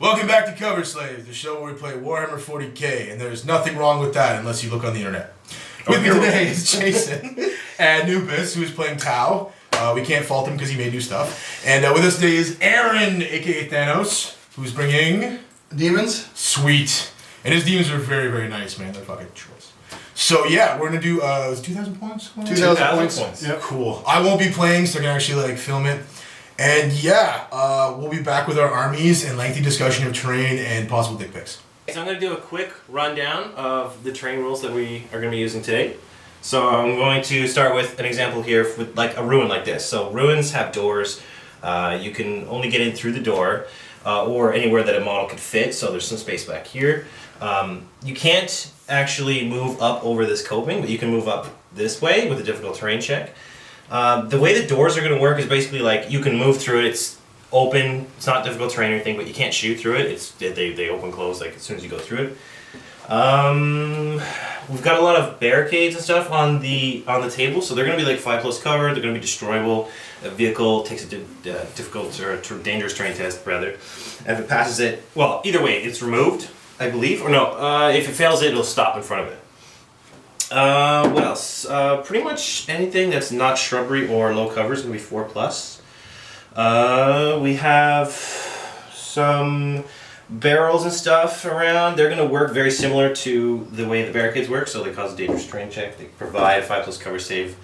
Welcome back to Cover Slaves, the show where we play Warhammer 40k, and there's nothing wrong with that unless you look on the internet. With me today is Jason and An00bis, who is playing Tau. We can't fault him because he made new stuff. And with us today is Aaron, aka Thanos, who's bringing... Daemons. Sweet. And his demons are very, very nice, man. They're fucking choice. So yeah, we're gonna do, was it 2,000 points? 2,000 points. Yep. Cool. I won't be playing, so I can actually film it. And yeah, we'll be back with our armies and lengthy discussion of terrain and possible dick pics. So I'm going to do a quick rundown of the terrain rules that we are going to be using today. So I'm going to start with an example here with like a ruin like this. So ruins have doors. You can only get in through the door or anywhere that a model could fit. So there's some space back here. You can't actually move up over this coping, but you can move up this way with a difficult terrain check. The way the doors are going to work is basically like you can move through it. It's open. It's not difficult terrain or anything, but you can't shoot through it. They open close like as soon as you go through it. We've got a lot of barricades and stuff on the table, so they're going to be like 5+ cover. They're going to be destroyable. A vehicle takes a difficult or a dangerous terrain test rather, and if it passes it, well, either way, it's removed, I believe, or no. If it fails it, it'll stop in front of it. What else? Pretty much anything that's not shrubbery or low cover is going to be 4+. We have some barrels and stuff around. They're going to work very similar to the way the barricades work, so they cause a dangerous terrain check. They provide a 5+ cover save.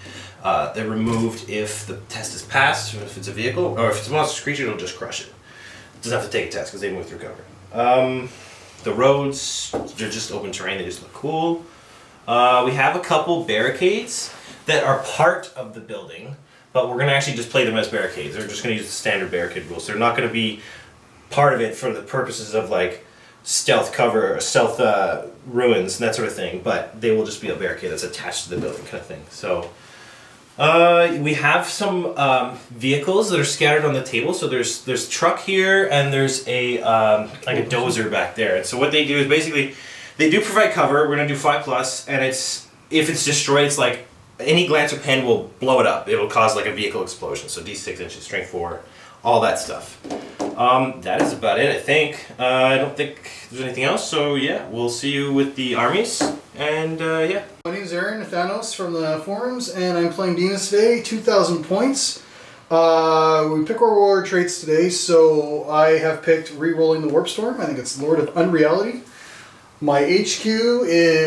They're removed if the test is passed, or if it's a vehicle, or if it's a monster creature, it'll just crush it. It doesn't have to take a test because they move through cover. The roads, they're just open terrain, they just look cool. We have a couple barricades that are part of the building, but we're going to actually just play them as barricades. They're just going to use the standard barricade rules. They're not going to be part of it for the purposes of like stealth cover or stealth ruins and that sort of thing, but they will just be a barricade that's attached to the building kind of thing. So we have some vehicles that are scattered on the table. So there's truck here and there's a like a dozer back there. And so what they do is basically they do provide cover. We're gonna do 5+, and if it's destroyed, it's like any glance or pen will blow it up. It'll cause like a vehicle explosion. So D6 inches, strength 4, all that stuff. That is about it, I think. I don't think there's anything else. So yeah, we'll see you with the armies, and yeah. My name is Aaron, Thanos from the forums, and I'm playing Daemons today. 2,000 points. We pick our warlord traits today, so I have picked re-rolling the Warp Storm. I think it's Lord of Unreality. My HQ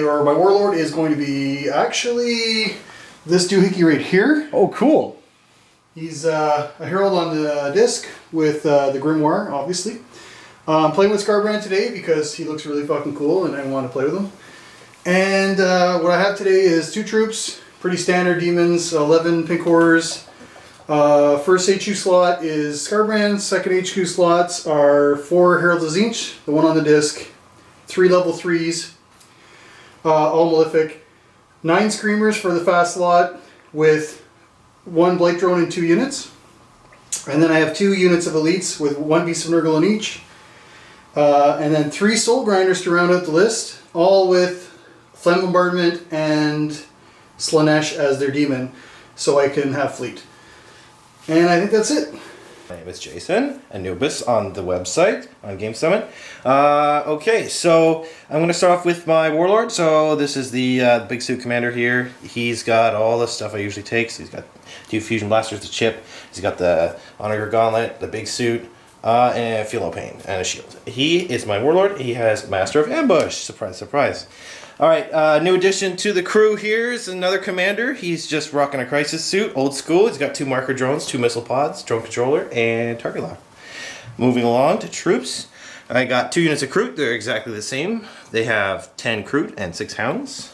or my warlord is going to be actually this doohickey right here. Oh, cool. He's a herald on the disc with the Grimoire, obviously. I'm playing with Scarbrand today because he looks really fucking cool and I want to play with him. And what I have today is 2 troops, pretty standard demons, 11 pink horrors. First HQ slot is Scarbrand. Second HQ slots are 4 heralds of Tzeentch, the one on the disc. 3 level 3s, all malefic. 9 screamers for the fast slot with 1 blight drone and 2 units. And then I have 2 units of elites with 1 beast of Nurgle in each. And then 3 soul grinders to round out the list, all with Flame Bombardment and Slanesh as their demon, so I can have fleet. And I think that's it. My name is Jason, An00bis on the website, on Game Summit. Okay, so I'm going to start off with my warlord. So this is the big suit commander here. He's got all the stuff I usually take. So he's got 2 fusion blasters to chip. He's got the honor gauntlet, the big suit, and feel no pain, and a shield. He is my warlord. He has Master of Ambush. Surprise, surprise. All right, new addition to the crew here is another commander. He's just rocking a crisis suit, old school. He's got 2 marker drones, 2 missile pods, drone controller, and target lock. Moving along to troops, I got 2 units of Kroot. They're exactly the same. They have 10 Kroot and 6 hounds.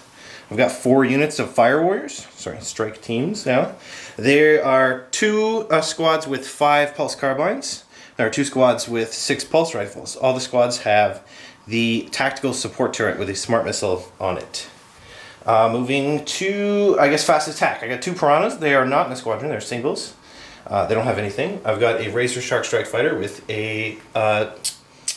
I've got 4 units of fire warriors, sorry, strike teams now. There are 2 squads with 5 pulse carbines. There are 2 squads with 6 pulse rifles. All the squads have the tactical support turret with a smart missile on it. Moving to, I guess, fast attack. I got 2 piranhas. They are not in a squadron. They're singles. They don't have anything. I've got a Razor Shark Strike Fighter with a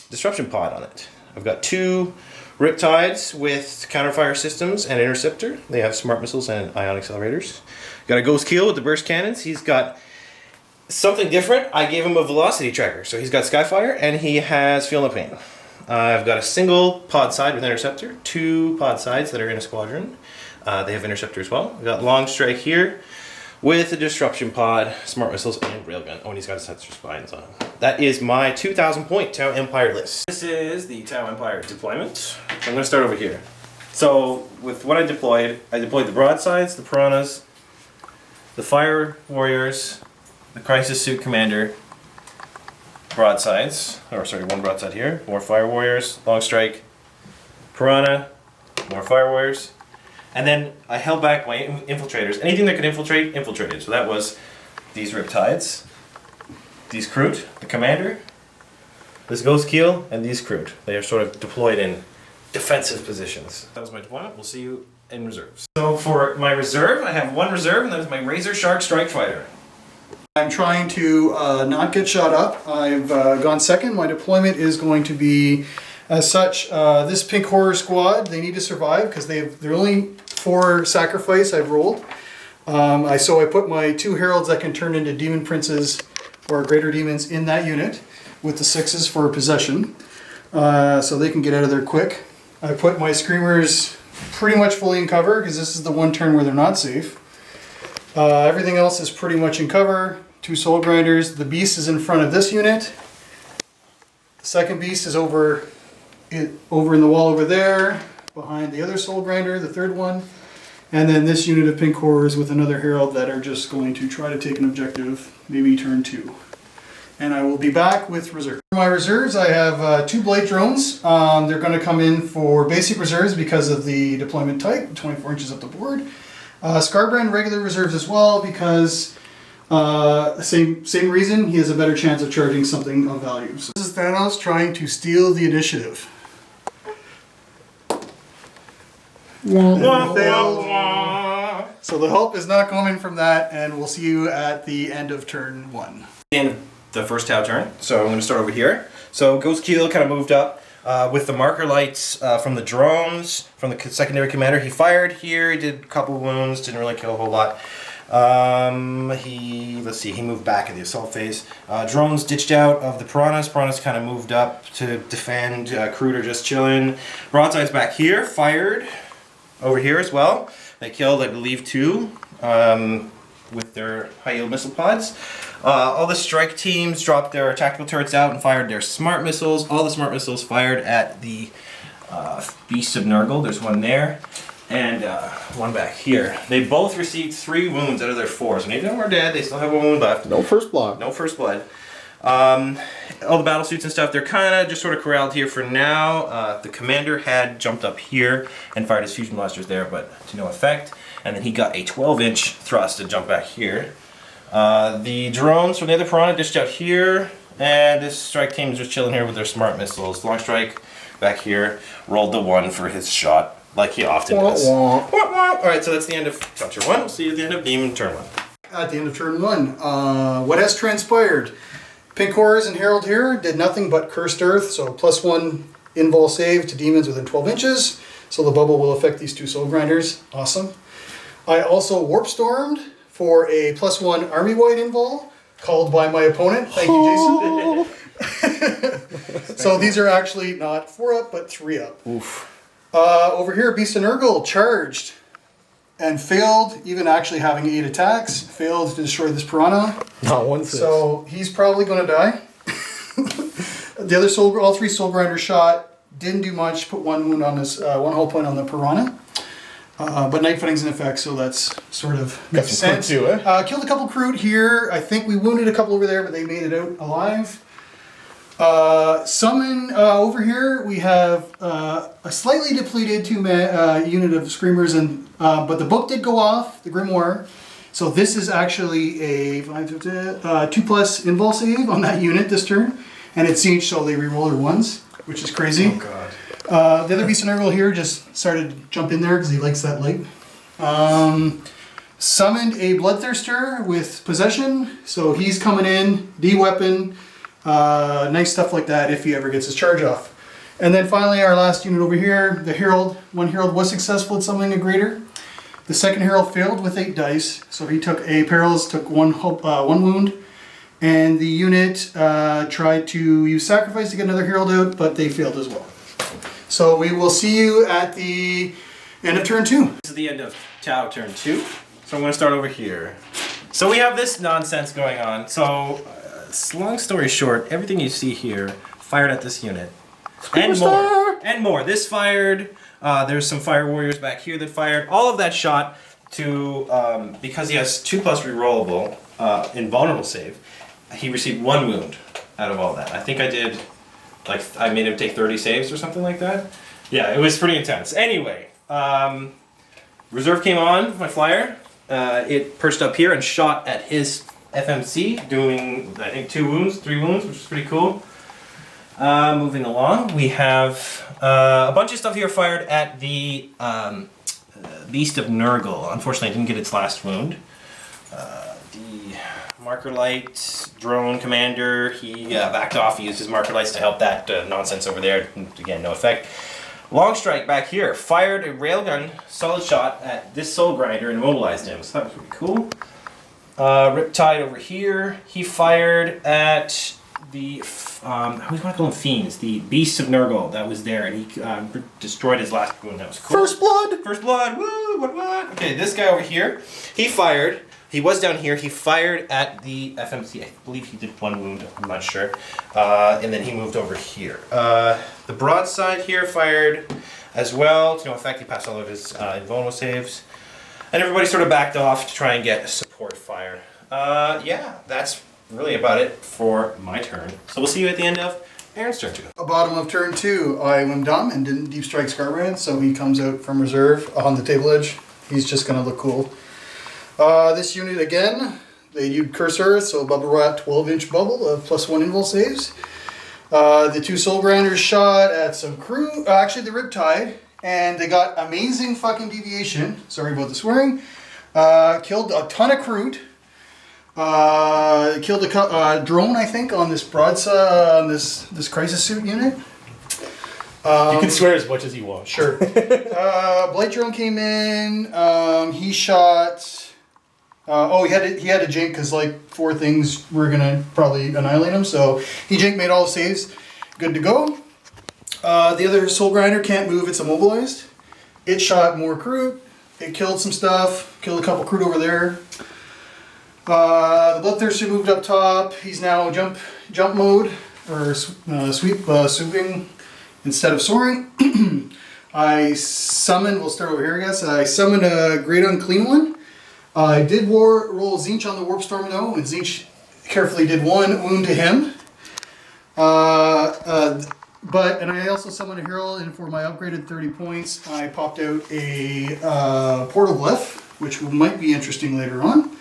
disruption pod on it. I've got 2 Riptides with counterfire systems and interceptor. They have smart missiles and ion accelerators. Got a Ghost Keel with the burst cannons. He's got something different, I gave him a velocity tracker. So he's got Skyfire and he has Feel No Pain. I've got a single pod side with Interceptor, 2 pod sides that are in a squadron. They have Interceptor as well. We've got Long Strike here with a Disruption pod, Smart Missiles, and Railgun. Oh, and he's got his Sensor Spines on him. That is my 2,000 point Tau Empire list. This is the Tau Empire deployment. I'm going to start over here. So with what I deployed the broadsides, the piranhas, the fire warriors, the crisis suit commander, broadsides, or sorry, 1 broadside here, more fire warriors, long strike, piranha, more fire warriors, and then I held back my infiltrators. Anything that could infiltrate, infiltrated. So that was these Riptides, these Kroot, the commander, this Ghost Keel, and these Kroot. They are sort of deployed in defensive positions. That was my deployment. We'll see you in reserves. So for my reserve, I have 1 reserve, and that is my Razor Shark Strike Fighter. I'm trying to not get shot up. I've gone second. My deployment is going to be as such. This Pink Horror Squad, they need to survive because they're only 4 sacrifice I've rolled. So I put my 2 heralds that can turn into demon princes or greater demons in that unit with the 6s for possession, so they can get out of there quick. I put my screamers pretty much fully in cover because this is the 1 turn where they're not safe. Everything else is pretty much in cover. 2 soul grinders. The beast is in front of this unit. The second beast is over in the wall over there, behind the other soul grinder, the 3rd one. And then this unit of pink horrors with another herald that are just going to try to take an objective, maybe turn 2. And I will be back with reserve. For my reserves, I have 2 blade drones. They're going to come in for basic reserves because of the deployment type, 24 inches up the board. Scarbrand regular reserves as well because same reason, he has a better chance of charging something of value. So this is Thanos trying to steal the initiative. So the help is not coming from that, and we'll see you at the end of turn 1. The end of the first Tau turn. So I'm going to start over here. So Ghost Keel kind of moved up with the marker lights from the drones, from the secondary commander. He fired here, he did a couple wounds, didn't really kill a whole lot. He moved back in the assault phase. Drones ditched out of the piranhas. Piranhas kind of moved up to defend. Kroot are just chilling. Broadsides back here, fired over here as well. They killed, I believe, 2 with their high yield missile pods. All the strike teams dropped their tactical turrets out and fired their smart missiles. All the smart missiles fired at the Beast of Nurgle. There's 1 there. And 1 back here. They both received 3 wounds out of their 4. So neither of them are dead. They still have 1 wound left. No first blood. No first blood. All the battle suits and stuff, they're kind of just sort of corralled here for now. The commander had jumped up here and fired his fusion blasters there, but to no effect. And then he got a 12-inch thrust to jump back here. The drones from the other piranha dished out here. And this strike team is just chilling here with their smart missiles. Long strike back here. Rolled the 1 for his shot. Like he often does. Alright, so that's the end of turn 1. We'll see you at the end of Demon turn 1. At the end of turn 1, what has transpired? Pink Horrors and Herald here did nothing but Cursed Earth, so +1 invul save to demons within 12 inches. So the bubble will affect these 2 soul grinders. Awesome. I also warp stormed for a +1 army-wide invul, called by my opponent. Thank you, Jason. So these are actually not 4-up, but 3-up. Oof. Over here, Beast of Nurgle charged and failed, even actually having 8 attacks, failed to destroy this piranha. Not 1 6. So he's probably going to die. The other all 3 soul grinders shot, didn't do much, put 1 wound on this, 1 hull point on the piranha. But night fighting's in effect, so that's sort of makes sense. Too, eh? Killed a couple Kroot here. I think we wounded a couple over there, but they made it out alive. Summon over here, we have a slightly depleted 2-man unit of Screamers, and but the book did go off, the Grimoire. So this is actually a 2+ invul save on that unit this turn, and it's siege, so they reroll their 1s, which is crazy. Oh god. The other Beast of Nurgle here just started to jump in there because he likes that light. Summoned a Bloodthirster with Possession, so he's coming in, D-weapon, nice stuff like that if he ever gets his charge off. And then finally our last unit over here, the Herald. 1 Herald was successful at summoning a Greater. The second Herald failed with 8 dice, so he took a Perilous, took 1 wound, And the unit tried to use sacrifice to get another herald out, but they failed as well. So we will see you at the end of turn 2. This is the end of Tau turn 2. So I'm going to start over here. So we have this nonsense going on. So, long story short, everything you see here fired at this unit. And more. And more. This fired. There's some fire warriors back here that fired. All of that shot to, because he has 2+ rerollable invulnerable save, he received 1 wound out of all that. I think I did, like, I made him take 30 saves or something like that. Yeah, it was pretty intense. Anyway, reserve came on, my flyer. It perched up here and shot at his FMC, doing, I think, 3 wounds, which is pretty cool. Moving along, we have a bunch of stuff here fired at the Beast of Nurgle. Unfortunately, I didn't get its last wound. The Marker Light drone commander, he backed off. He used his Marker Lights to help that nonsense over there. Again, no effect. Long Strike back here fired a railgun solid shot at this Soul Grinder and immobilized him. So that was pretty cool. Riptide over here, he fired at the who's going to call them fiends? The Beast of Nurgle that was there, and he destroyed his last wound. That was cool. First blood. First blood. Woo! What? Okay, this guy over here, he fired. He was down here. He fired at the FMC. I believe he did 1 wound. I'm not sure. And then he moved over here. The broadside here fired as well. To no effect. He passed all of his invulnerable saves, and everybody sort of backed off to try and get support fire. Yeah, that's really about it for my turn. So we'll see you at the end of Aaron's turn 2. Bottom of turn 2, I went dumb and didn't deep strike Scarbrand, so he comes out from reserve on the table edge. He's just gonna look cool. This unit again, they used Curse Earth, so Bubble Rat 12-inch bubble of +1 invul saves. The 2 Soul Grinders shot at some crew, actually the Riptide, and they got amazing fucking deviation. Sorry about the swearing. Killed a ton of Kroot. Killed a drone, I think, on this broadside, on this crisis suit unit. You can swear as much as you want. Sure. Blight drone came in. He shot. He had to jink because like 4 things were gonna probably annihilate him. So he jink, made all the saves, good to go. The other Soul Grinder can't move; it's immobilized. It shot more Kroot. It killed some stuff. Killed a couple Kroot over there. The Bloodthirster moved up top. He's now jump mode or swooping instead of soaring. I summoned. We'll start over here, I guess. I summoned a Great Unclean One. I did roll Tzeentch on the Warp Storm though, and Tzeentch carefully did 1 wound to him. And I also summoned a Herald, and for my upgraded 30 points, I popped out a Portal Glyph, which might be interesting later on.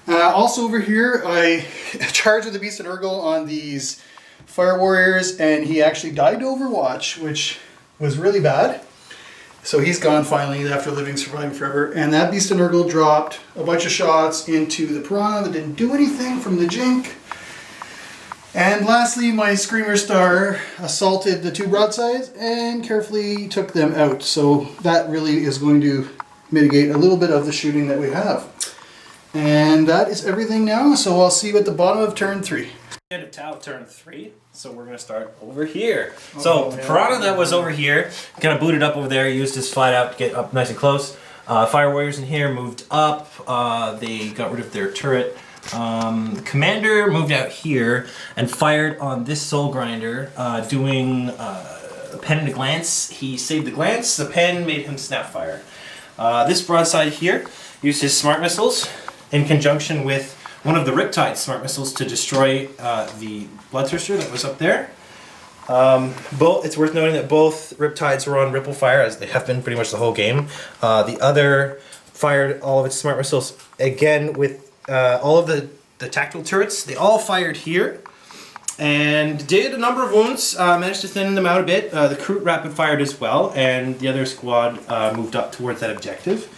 Also over here, I charged with the Beast of Nurgle on these Fire Warriors, and he actually died to Overwatch, which was really bad. So he's gone finally after living, surviving forever. And that Beast of Nurgle dropped a bunch of shots into the Piranha that didn't do anything from the Jink. And lastly, my Screamer Star assaulted the 2 broadsides and carefully took them out. So that really is going to mitigate a little bit of the shooting that we have. And that is everything now, so I'll see you at the bottom of turn 3. End of Tau turn 3, so we're going to start over here. So the Piranha that was over here, kind of booted up over there, used his flat out to get up nice and close. Fire Warriors in here moved up, they got rid of their turret. Commander moved out here and fired on this Soul Grinder, doing a pen and a glance. He saved the glance, the pen made him snap fire. This broadside here used his smart missiles in conjunction with one of the Riptide smart missiles to destroy the Bloodthirster that was up there. It's worth noting that both Riptides were on Ripple Fire, as they have been pretty much the whole game. The other fired all of its smart missiles again with all of the tactical turrets. They all fired here and did a number of wounds, managed to thin them out a bit. The Kroot rapid fired as well, and the other squad moved up towards that objective.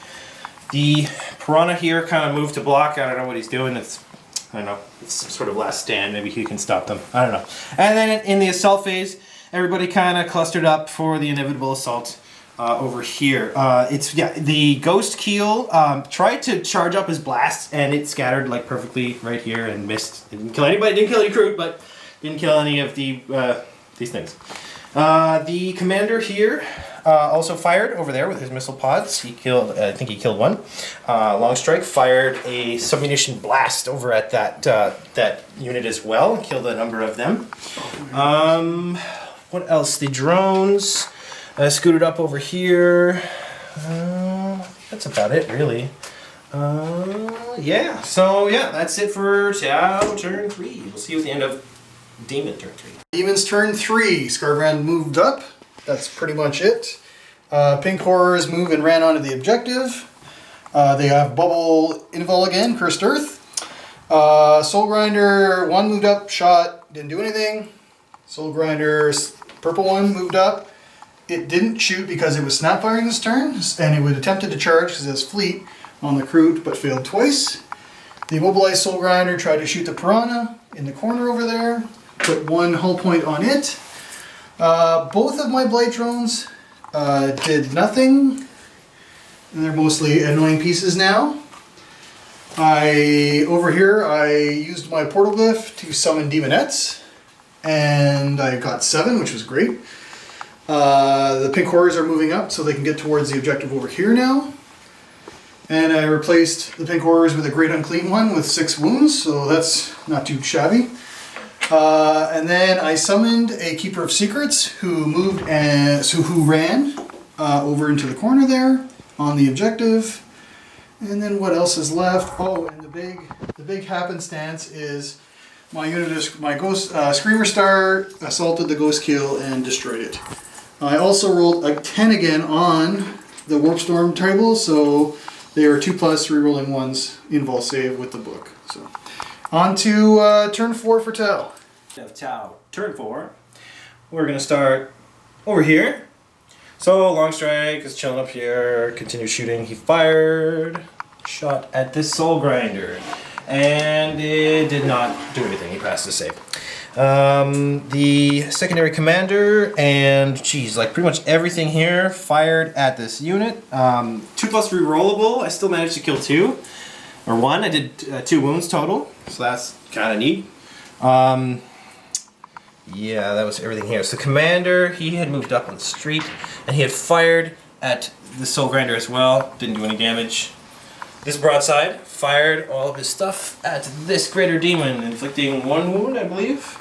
The Piranha here kind of moved to block. I don't know what he's doing. It's sort of last stand. Maybe he can stop them. I don't know. And then in the assault phase, everybody kind of clustered up for the inevitable assault. over here. It's the Ghost Keel tried to charge up his blast, and it scattered like perfectly right here and missed. It didn't kill anybody. Didn't kill any crew, but didn't kill any of the these things. The commander here also fired over there with his missile pods. He killed, I think he killed one. Long Strike fired a submunition blast over at that unit as well. Killed a number of them. What else? The drones scooted up over here. That's about it, really. Yeah. So yeah, that's it for Tau turn 3. We'll see you at the end of Demon turn 3. Demon's turn 3. Scarbrand moved up. That's pretty much it. Pink Horrors moved and ran onto the objective. They have Bubble Invul again, Cursed Earth. Soul Grinder 1 moved up, shot, didn't do anything. Soul Grinder purple one moved up. It didn't shoot because it was snap firing this turn, and it would attempted to charge because it has fleet on the Kroot, but failed twice. The immobilized Soul Grinder tried to shoot the Piranha in the corner over there. Put 1 hull point on it. Both of my Blight drones did nothing. And they're mostly annoying pieces now. Over here I used my portal glyph to summon Demonettes, and I got 7, which was great. The Pink Horrors are moving up so they can get towards the objective over here now. And I replaced the Pink Horrors with a Great Unclean one with 6 wounds, so that's not too shabby. And then I summoned a Keeper of Secrets who moved and who ran over into the corner there on the objective. And then what else is left? Oh, and the big happenstance is my unit, my Ghost Screamer Star assaulted the Ghost Keel and destroyed it. I also rolled a 10 again on the Warp Storm table, so they are 2+ rerolling ones invul save with the book. So on to turn 4 for Tau. Of Tau turn 4. We're gonna start over here. So Long Strike is chilling up here, continues shooting. He fired, shot at this Soul Grinder, and it did not do anything. He passed the save. The secondary commander and like pretty much everything here fired at this unit. 2+ rerollable. I still managed to kill 2 or 1. I did 2 wounds total, so that's kind of neat. Yeah, that was everything here. So the commander, he had moved up on the street, and he had fired at the Soul Grinder as well. Didn't do any damage. This broadside fired all of his stuff at this Greater Demon, inflicting 1 wound, I believe.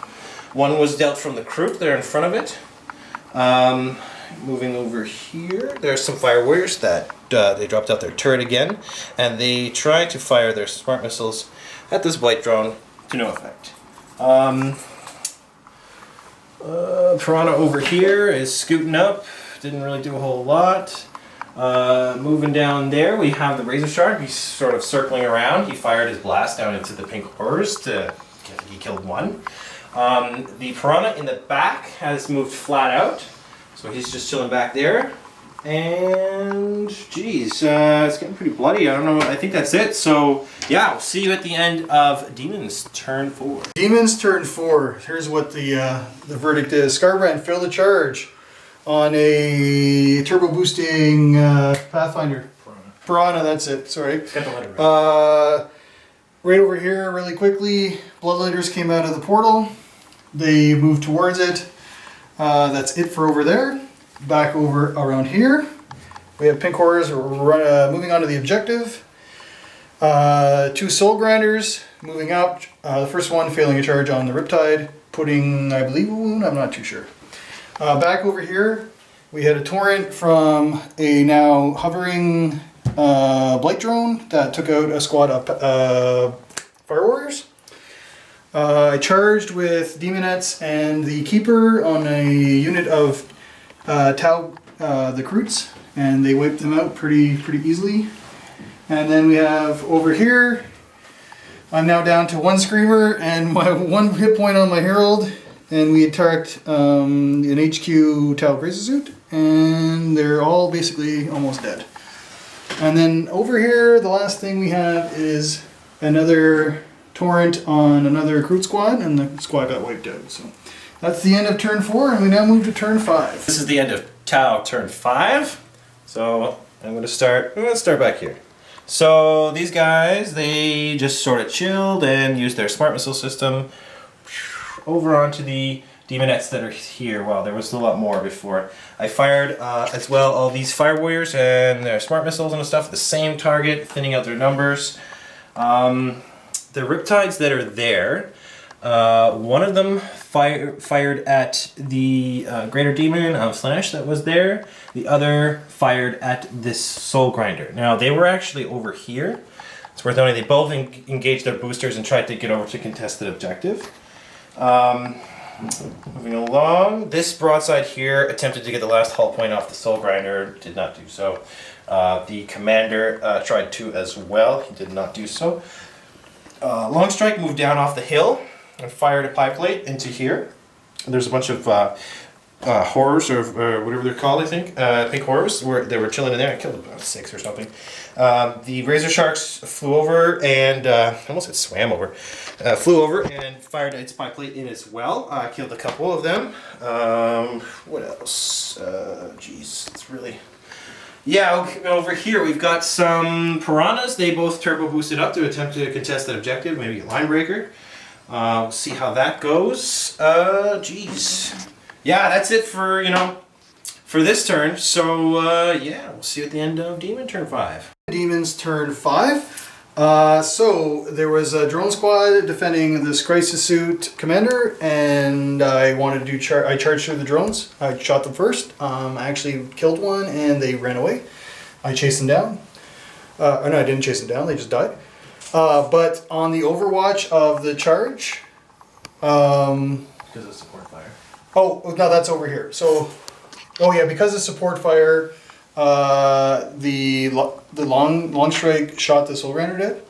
1 was dealt from the Kroot there in front of it. Moving over here, there's some Fire Warriors that they dropped out their turret again, and they tried to fire their smart missiles at this Blight drone to no effect. Piranha over here is scooting up, didn't really do a whole lot. Moving down there, we have the Razor Shark. He's sort of circling around. He fired his blast down into the Pink Horrors. He killed 1. The Piranha in the back has moved flat out, so he's just chilling back there. And geez, it's getting pretty bloody. I don't know. I think that's it. So yeah, we'll see you at the end of Demon's turn 4. Demon's turn 4. Here's what the verdict is. Scarbrand failed the charge on a turbo boosting Pathfinder. Piranha, that's it. Sorry. Got the letter right. Right over here, really quickly, Bloodlighters came out of the portal. They moved towards it. That's it for over there. Back over around here, we have Pink Horrors moving on to the objective. 2 Soul Grinders moving up. The first one failing a charge on the Riptide, putting, I believe, a wound. I'm not too sure. Back over here, we had a torrent from a now hovering Blight drone that took out a squad of Fire Warriors. I charged with Demonettes and the Keeper on a unit of Tau, the Kroots, and they wiped them out pretty easily. And then we have over here, I'm now down to 1 Screamer and my 1 hit point on my Herald, and we attacked an HQ Tau Grazer Suit, and they're all basically almost dead. And then over here, the last thing we have is another torrent on another Kroot squad, and the squad got wiped out. So that's the end of turn 4, and we now move to turn 5. This is the end of Tau turn 5. So I'm gonna start back here. So these guys, they just sort of chilled and used their smart missile system over onto the demonettes that are here. Wow, there was a lot more before. I fired as well all these fire warriors and their smart missiles and stuff, the same target, thinning out their numbers. The riptides that are there, one of them fired at the greater demon of Slanesh that was there. The other fired at this soul grinder. Now they were actually over here. It's worth noting they both engaged their boosters and tried to get over to contested objective. Moving along, this broadside here attempted to get the last hull point off the soul grinder, did not do so. The commander tried to as well, he did not do so. Longstrike moved down off the hill and fired a pipe plate into here. There's a bunch of horrors, or whatever they're called, I think. Pink horrors, they were chilling in there. I killed about 6 or something. The razor sharks flew over and, I almost said swam over, flew over and fired its pipe plate in as well. Killed a couple of them. What else? Geez, it's really... Yeah, okay, over here we've got some piranhas. They both turbo boosted up to attempt to contest that objective, maybe a line breaker. We'll see how that goes. Geez. Yeah, that's it for, for this turn. So, yeah, we'll see you at the end of Demon turn 5. Demons turn 5. So there was a drone squad defending this crisis suit commander, and I wanted to do I charged through the drones. I shot them first. I actually killed one and they ran away. I chased them down. No, I didn't chase them down, they just died. But on the overwatch of the charge, Because of support fire. oh no, that's over here. So, oh yeah, because of support fire, the long strike shot the soul grinder dead.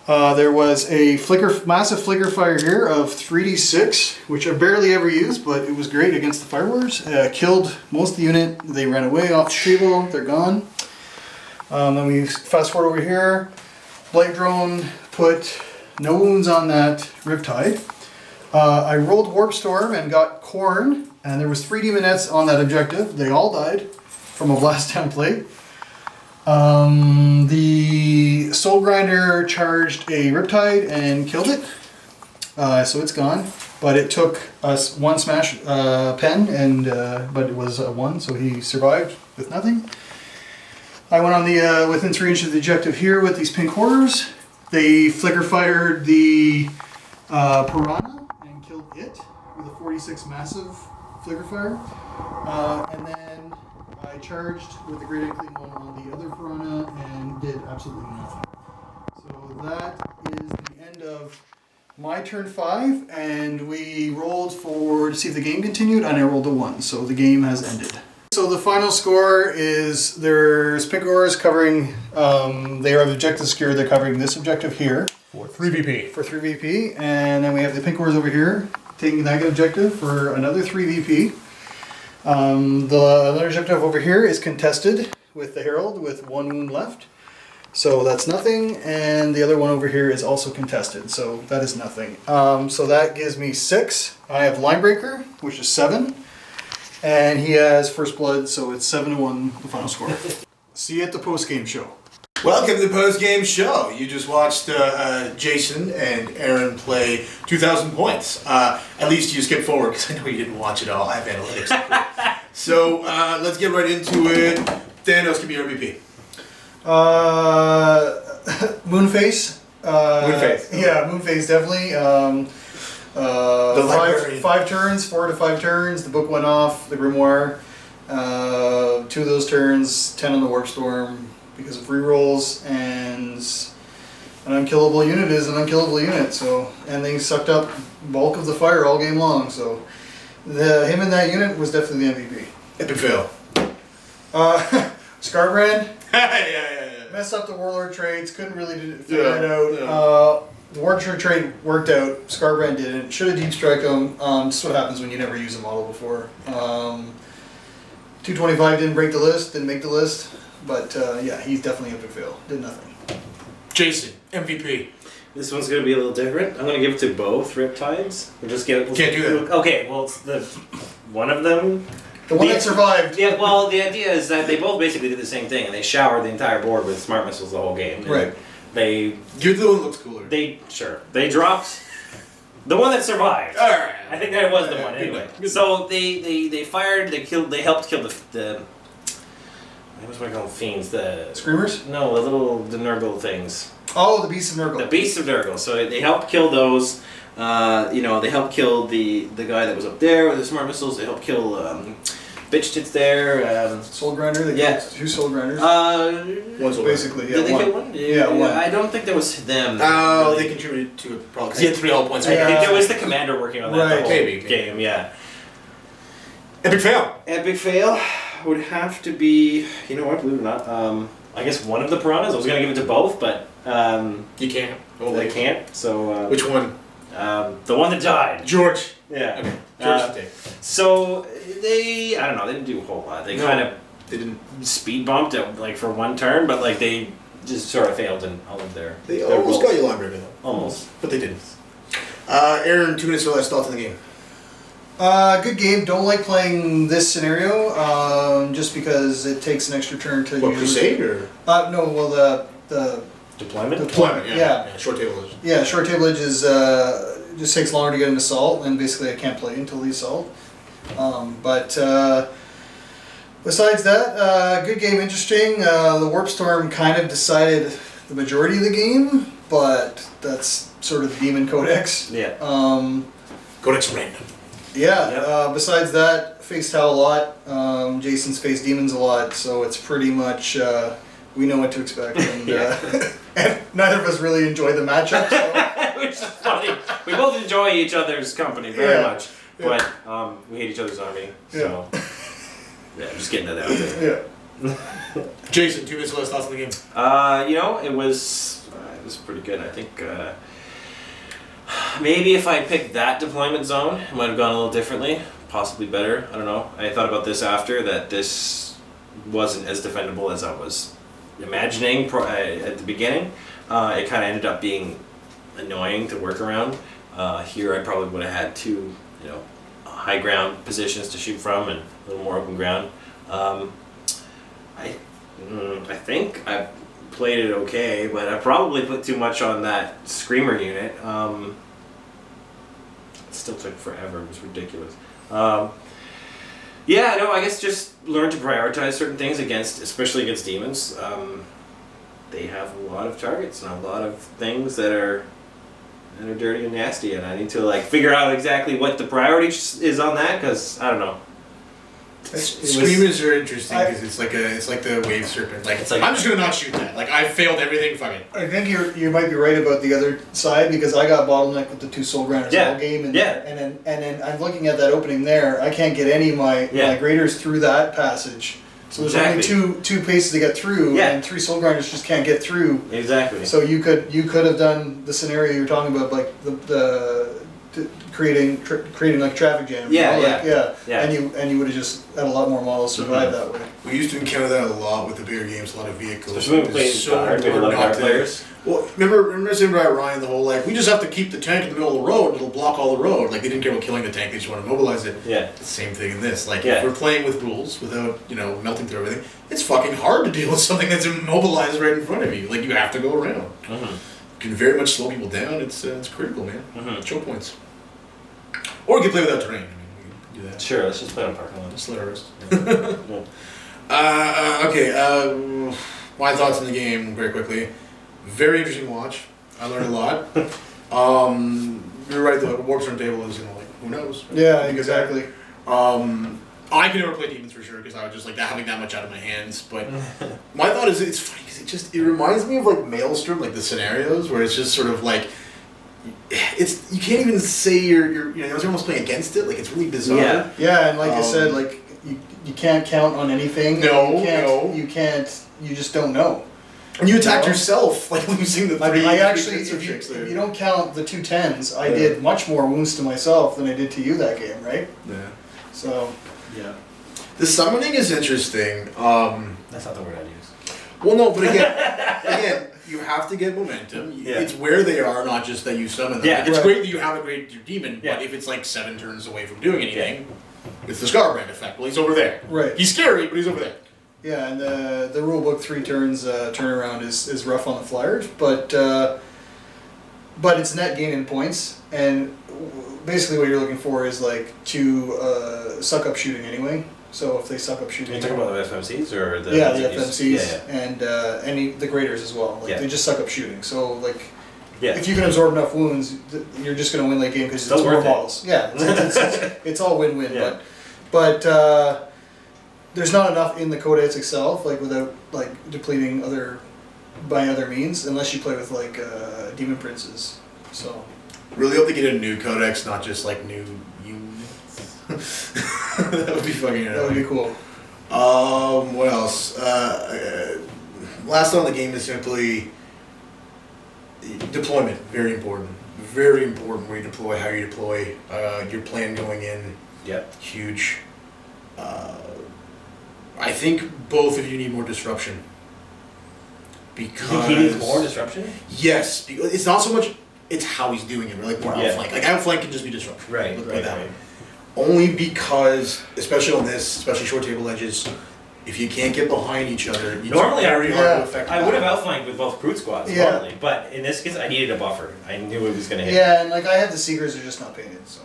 There was a massive flicker fire here of 3d6, which I barely ever used, but it was great against the fire wars. Killed most of the unit. They ran away off the table. They're gone. Then we fast forward over here. Blight drone put no wounds on that Riptide. I rolled Warp Storm and got Corn, and there was 3 demonettes on that objective. They all died from a blast down plate. The Soul Grinder charged a Riptide and killed it. So it's gone. But it took us 1 smash pen, and but it was a 1, so he survived with nothing. I went on the within 3 inches of the objective here with these pink horrors. They flicker fired the Piranha and killed it with a 46 massive flicker fire. And then I charged with the Great Unclean one on the other Piranha and did absolutely nothing. So that is the end of my turn 5, and we rolled to see if the game continued, and I rolled a 1, so the game has ended. So the final score is there's pink horrors covering, they are objective secure, they're covering this objective here. For 3 VP. For 3 VP, and then we have the pink horrors over here taking that objective for another 3 VP. The other objective over here is contested with the Herald with 1 wound left. So that's nothing, and the other one over here is also contested, so that is nothing. So that gives me 6. I have Linebreaker, which is 7. And he has First Blood, so it's 7-1, the final score. See you at the post-game show. Welcome to the post-game show. You just watched Jason and Aaron play 2,000 points. At least you skipped forward, because I know you didn't watch it all. I have analytics. So let's get right into it. Thanos, give me your MVP. Moonface. Moonface. Yeah, Moonface, definitely. The 5 turns, 4 to 5 turns. The book went off, the grimoire. 2 of those turns, 10 on the Warp Storm because of rerolls, and an unkillable unit is an unkillable unit. So, and they sucked up bulk of the fire all game long. So, him in that unit was definitely the MVP. Epic fail. Scarbrand. yeah. Messed up the Warlord trades, couldn't really figure it out. The Warlord trade worked out, Scarbrand didn't. Should have deep strike him. This is what happens when you never use a model before. 225 didn't break the list, didn't make the list, but yeah, he's definitely epic fail. Did nothing. Jason, MVP. This one's gonna be a little different. I'm gonna give it to both Riptides. We'll just give it. Can't do that. Okay, well, it's one of them The one that survived. Yeah, well, the idea is that they both basically did the same thing, and they showered the entire board with smart missiles the whole game. Right. You're the one that looks cooler. They dropped the one that survived. All right. I think that was the one anyway. So they fired, they helped kill the what do I call them? Fiends. The Screamers? No, the Nurgle things. Oh, the Beasts of Nurgle. The Beasts of Nurgle. So they helped kill those. They helped kill the guy that was up there with the smart missiles. They helped kill Bitch Tits there. Soul Grinder? They Yeah. killed 2 Soul Grinders? One Soul Basically, yeah. Did they one. kill one? Yeah, one. I don't think that was them. Oh, really. they contributed to it probably. 'Cause he had 3 hull points. I Right? think there was the commander working on that Right. the whole Maybe. game. Yeah. Epic fail. Epic fail would have to be, you know what, believe it or not, I guess one of the piranhas. I was going to give it to both, but You can't. I can't. So Which one? the one that died. George. Yeah. Okay. George's take. So I don't know, they didn't do a whole lot. They kind of They didn't. speed bumped it like for one turn, but like they just sort of failed in all of their. They their almost roles. got you longer though. Almost. But they didn't. Aaron, 2 minutes or less thoughts on the game. Good game. Don't like playing this scenario, just because it takes an extra turn to What, usually... Crusade or? No, well, the Deployment? Deployment, yeah. Short table is. Yeah, short table edge is just takes longer to get an assault, and basically I can't play until the assault. But besides that, good game, interesting. The Warp Storm kind of decided the majority of the game, but that's sort of the Demon Codex. Yeah. Codex random. Yeah. Yep. Besides that, faced Hal a lot. Jason's faced Demons a lot, so it's pretty much we know what to expect, and, and neither of us really enjoy the matchup. So. Which is funny. We both enjoy each other's company very Yeah. much, but we hate each other's army. So yeah, I'm just getting that out there. Yeah. Jason, 2 minutes or less thoughts on the game. It was pretty good. I think maybe if I picked that deployment zone, it might have gone a little differently, possibly better. I don't know. I thought about this after that. This wasn't as defendable as I was imagining at the beginning. It kind of ended up being annoying to work around. Here, I probably would have had 2, high ground positions to shoot from and a little more open ground. I think I played it okay, but I probably put too much on that Screamer unit. It still took forever. It was ridiculous. I guess just learn to prioritize certain things especially against demons. They have a lot of targets and a lot of things that are dirty and nasty, and I need to figure out exactly what the priority is on that, because I don't know. Screamers are interesting because it's like the wave serpent. It's like- I'm just gonna not shoot that. I failed everything. Fuck it. I think you might be right about the other side, because I got bottlenecked with the 2 Soul Grinders all game, and then I'm looking at that opening there. I can't get any of my graders through that passage. So there's only two paces to get through, and 3 Soul Grinders just can't get through. Exactly. So you could have done the scenario you're talking about, like the creating like traffic jam. And you would have just had a lot more models survive that way. We used to encounter that a lot with the bigger games, a lot of vehicles. Especially when we played hard players. Well, remember saying about Ryan, the whole we just have to keep the tank in the middle of the road, it'll block all the road. They didn't care about killing the tank, they just want to mobilize it. Yeah. It's the same thing in this. If we're playing with rules without, melting through everything, it's fucking hard to deal with something that's immobilized right in front of you. You have to go around. Mm-hmm. You can very much slow people down. It's critical, man. Mm-hmm. Choke points. Or you can play without terrain. We can do that. Sure, let's just play on parking lot. Just let her rest. Yeah. Okay. My thoughts on the game, very quickly. Very interesting watch. I learned a lot. You're right. The warp storm table is, who knows? Yeah, exactly. I can never play demons for sure because I would just having that much out of my hands. But my thought is it's funny because it reminds me of Maelstrom, the scenarios where it's just sort of it's you can't even say you're almost playing against it. It's really bizarre. Yeah, and like I said, you can't count on anything. You can't. You just don't know. And you attacked yourself, losing the 3. I actually, if you don't count the 2 10s, I did much more wounds to myself than I did to you that game, right? Yeah. So. Yeah. The summoning is interesting. That's not the word I'd use. Well, no, but again, you have to get momentum. Yeah. It's where they are, not just that you summon them. Yeah. It's great that you have a great demon, but if it's 7 turns away from doing anything, It's the Scarbrand effect. Well, he's over there. Right. He's scary, but he's over there. Yeah, and the rule book 3 turns turnaround is rough on the flyers, but it's net gain in points, and basically what you're looking for is like to suck up shooting anyway. So if they suck up shooting, Are you talking about the FMCs or the the FMCs Yeah. and the graders as well. Like they just suck up shooting. So like Yeah. if you can absorb enough wounds, you're just going to win late game because Still it's more worth it. models. Yeah, it's all win-win. Yeah. But there's not enough in the codex itself, like without like depleting by other means, unless you play with like demon princes. So Really hope they get a new codex, not just like new units. That would be fucking that would be cool. What else? Last on the game is simply deployment. Very important. Very important where you deploy, how you deploy, your plan going in. Yep. Huge. I think both of you need more disruption. Because You think he needs more disruption? Yes, because it's not so much. It's how he's doing it. We're like more outflank. Like outflank can just be disruption. Right. Let's put Right. it that Right. way. Only because, especially on this, especially short table edges, if you can't get behind each other, it's Normally, very hard to affect. I would have outflanked with both brute squads, Yeah. normally, but in this case, I needed a buffer. I knew it was going to hit. Yeah, and like I have the Seekers are just not painted, so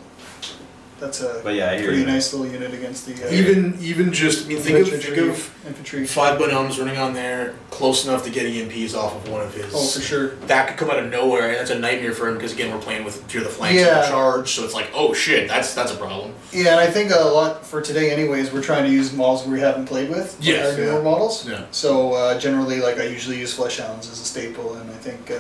that's a But yeah, I hear pretty you. nice little unit against the Even just, I mean, think of infantry. 5 Bonhams running on there, close enough to get EMPs off of one of his. Oh, for sure. That could come out of nowhere, and that's a nightmare for him because again we're playing with fear of the flanks Yeah. and the charge, so it's like, oh shit, that's a problem. Yeah, and I think a lot for today, anyways, we're trying to use models we haven't played with. Yes, our newer yeah. models. Yeah. So generally, like I usually use Fleshhounds as a staple, and I think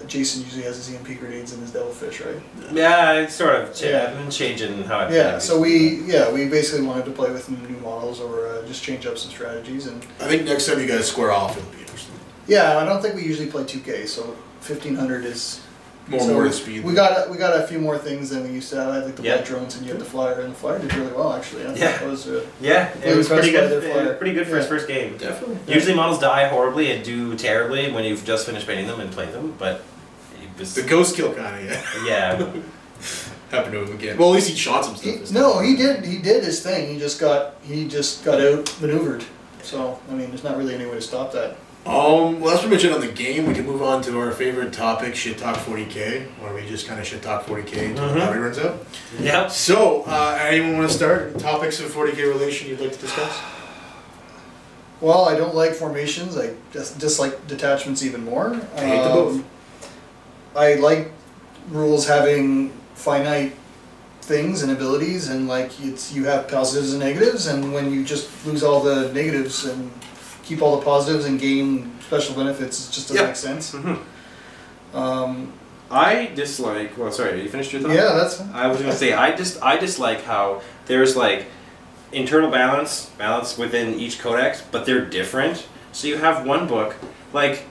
Jason usually has his EMP grenades and his Devilfish, right? Yeah, it's sort of Yeah. I've been changing how I play. Yeah. So we basically wanted to play with new models or just change up some strategies, and I think next time you guys square off, it'll be interesting. yeah, I don't think we usually play 2K, so 1500 is. More to speed. We got a few more things than we used to have. I had like the Yeah. light drones, and you had the flyer, and the flyer did really well actually. I thought Yeah. that was Yeah, it was pretty impressed by good. their flyer. Pretty good for his first game. Definitely. Usually models die horribly and do terribly when you've just finished painting them and played them, but it was, The ghost kill kind of, yeah. yeah. Happened to him again. Well, at least he shot some stuff. this time. He did his thing. He just got outmaneuvered. So I mean, there's not really any way to stop that. Well, that's pretty much it on the game. We can move on to our favorite topic, shit talk 40K, where we just kind of shit talk 40K until the battery runs out. Yep. So, anyone want to start? Topics of 40K relation you'd like to discuss? Well, I don't like formations. I just dislike detachments even more. I hate them both. I like rules having finite things and abilities, and like you have positives and negatives, and when you just lose all the negatives and keep all the positives and gain special benefits, it just doesn't make sense. Mm-hmm. I dislike. Well, sorry, you finished your thought? Yeah, that's. I was gonna say I dislike how there's like internal balance within each codex, but they're different. So you have one book, like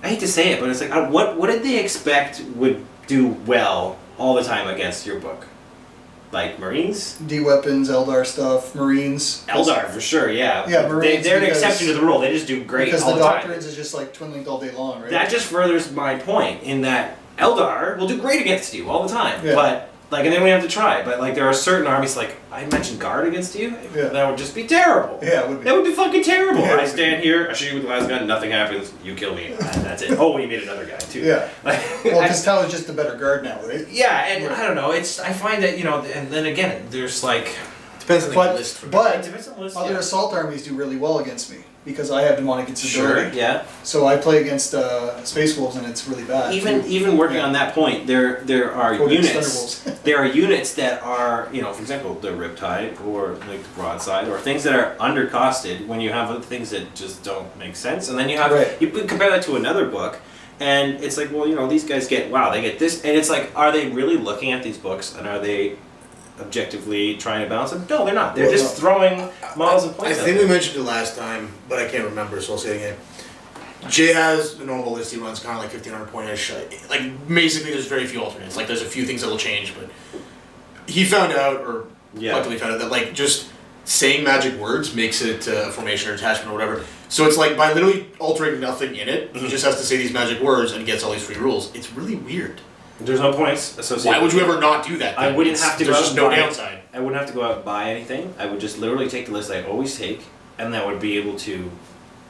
I hate to say it, but it's like what did they expect would do well all the time against your book? Like Marines? D weapons, Eldar stuff, Marines. Eldar for sure, yeah. Yeah, Marines They're an because- exception to the rule. They just do great Because all the the time. Doctrines is just like twin linked all day long, right? That just furthers my point in that Eldar will do great against you all the time. Yeah. But like, and then we have to try. But like, there are certain armies like I mentioned guard against you. Yeah. That would just be terrible. Yeah, it would be. That would be fucking terrible. Yeah, it I would stand here, I shoot you with the last gun, nothing happens. You kill me, and that's it. Oh, you made another guy too. Yeah. Like, Well, because Tau is just a better guard now, right? yeah, and Right. I don't know. It's I find that and then again, there's like Depends on the But- list. For but- depends on the list, Other yeah. assault armies do really well against me because I have demonic instability. Sure, yeah. So I play against Space Wolves and it's really bad. Even working on that point, there are Codex units. Thunderbolts. There are units that are, for example, the Riptide or like the Broadside, or things that are undercosted when you have other things that just don't make sense, and then you have Right. you compare that to another book, and it's like, well, these guys get they get this, and it's like, are they really looking at these books and are they objectively trying to balance them? No, they're not. They're Well, just throwing models and I points. think out we there. mentioned it last time, but I can't remember, so I'll say it again. Jay has the normal list. He runs kind of like 1,500 point-ish. Like, basically, there's very few alternates. Like, there's a few things that will change, but he found out, or luckily found out, that like just saying magic words makes it a formation or attachment or whatever. So it's like by literally altering nothing in it, he just has to say these magic words and gets all these free rules. It's really weird. There's no points associated. Why would you ever not do that? I wouldn't have to go There's out just and no buy downside. I wouldn't have to go out and buy anything. I would just literally take the list I always take, and that would be able to